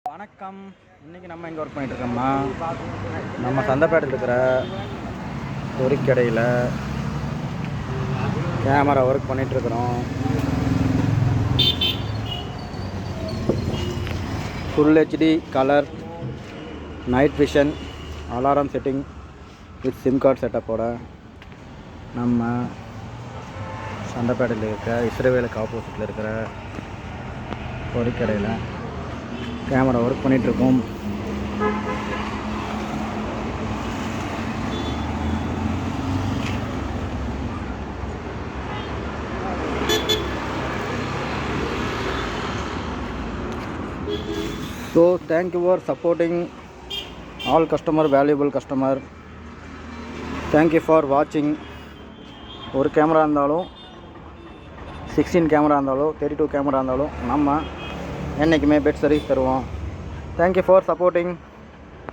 வணக்கம். இன்றைக்கி நம்ம எங்கே ஒர்க் பண்ணிகிட்ருக்கோம்னா நம்ம சந்தைப்பேட்டையில் இருக்கிற ஒரு கடையில் கேமரா ஒர்க் பண்ணிகிட்ருக்குறோம். Full HD colour night vision alarm setting with SIM card செட்டப்போட நம்ம சந்தைப்பேட்டையில் இருக்கிற இஸ்ரவேலுக்கு ஆப்போசிட்டில் இருக்கிற ஒரு கடையில் கேமரா ஒர்க் பண்ணிகிட்ருக்கோம். So thank you for supporting all customer, valuable customer. Thank you for வாட்சிங். ஒரு கேமரா இருந்தாலும் 16 கேமரா இருந்தாலும் 32 கேமரா இருந்தாலும் நம்ம என்றைக்குமே பெட் சர்வீஸ் தருவோம். Thank you for supporting.